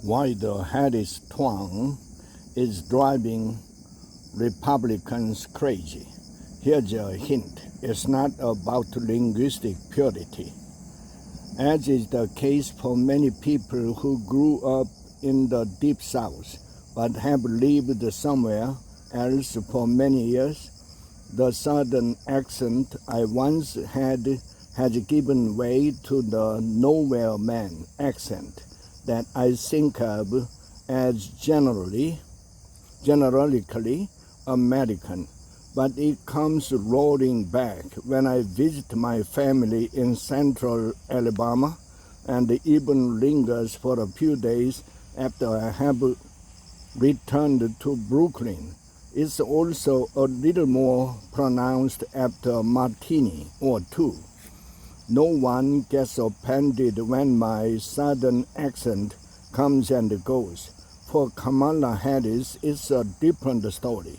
why the Harris twang is driving Republicans crazy. Here's a hint. It's not about linguistic purity. As is the case for many people who grew up in the Deep South but have lived somewhere else for many years, the Southern accent I once had has given way to the nowhere man accent that I think of as generally American, but it comes roaring back when I visit my family in central Alabama, and even lingers for a few days after I have returned to Brooklyn. It's also a little more pronounced after a martini or two. No one gets offended when my Southern accent comes and goes. For Kamala Harris, it's a different story.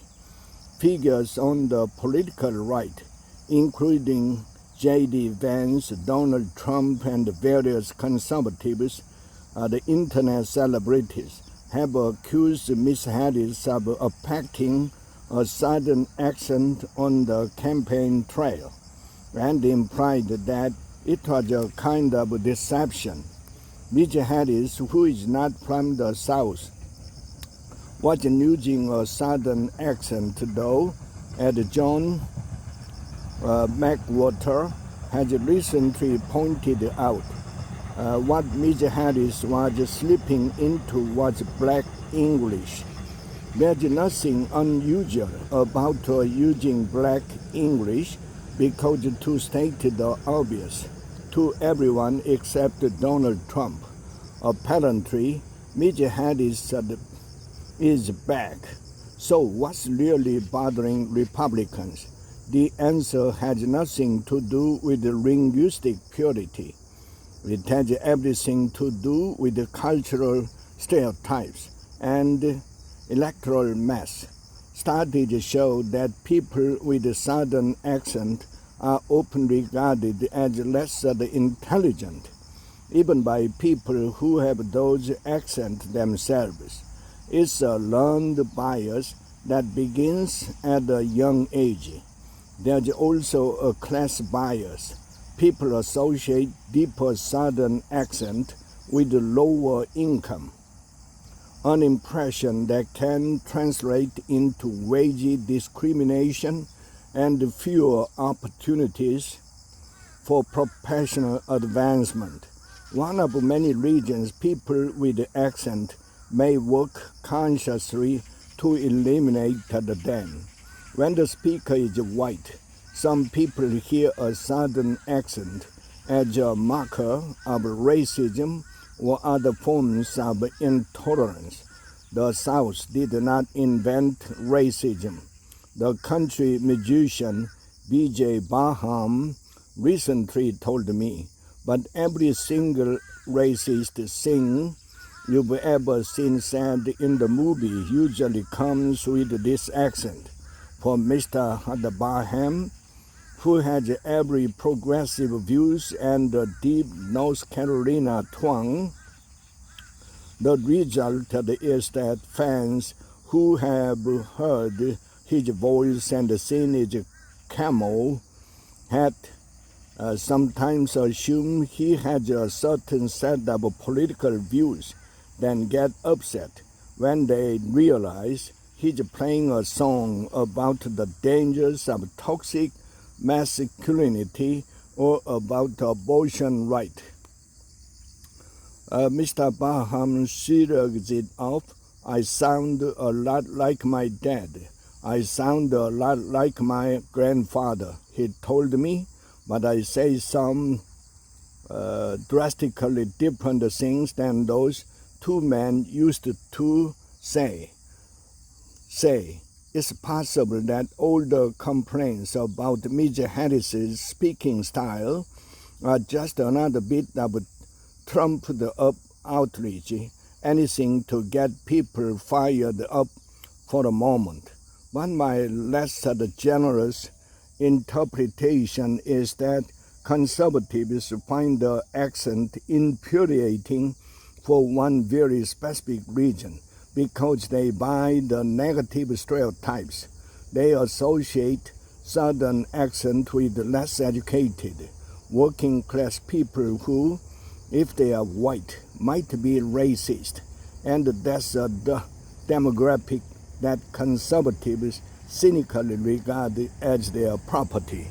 Figures on the political right, including J.D. Vance, Donald Trump, and various conservatives, the internet celebrities, have accused Ms. Harris of affecting a Southern accent on the campaign trail, and implied that it was a kind of deception. Ms. Harris, who is not from the South, was using a Southern accent, though, as John McWhorter has recently pointed out. What Ms. Harris was slipping into was Black English. There's nothing unusual about using Black English, because to state the obvious to everyone except Donald Trump, apparently Ms. Harris is back. So what's really bothering Republicans? The answer has nothing to do with linguistic purity. It has everything to do with the cultural stereotypes and electoral math. Studies show that people with a Southern accent are often regarded as less intelligent, even by people who have those accents themselves. It's a learned bias that begins at a young age. There's also a class bias. People associate deeper Southern accent with lower income, an impression that can translate into wage discrimination and fewer opportunities for professional advancement. One of many reasons people with the accent may work consciously to eliminate them. When the speaker is white, some people hear a Southern accent as a marker of racism or other forms of intolerance. The South did not invent racism. The country musician B.J. Barham recently told me, but every single racist thing you've ever seen said in the movie usually comes with this accent. For Mr. Barham, who has every progressive views and a deep North Carolina twang, the result is that fans who have heard his voice and seen his camo hat sometimes assume he has a certain set of political views, then get upset when they realize he's playing a song about the dangers of toxic masculinity or about abortion right. Mr. Barham shrugs it off. I sound a lot like my dad. I sound a lot like my grandfather, he told me, but I say some drastically different things than those two men used to say. It's possible that all the complaints about Ms. Harris's speaking style are just another bit of trumped-up outrage, anything to get people fired up for a moment. But my less generous interpretation is that conservatives find the accent infuriating for one very specific reason, because they buy the negative stereotypes. They associate Southern accent with less educated, working class people who, if they are white, might be racist, and that's a demographic that conservatives cynically regard as their property.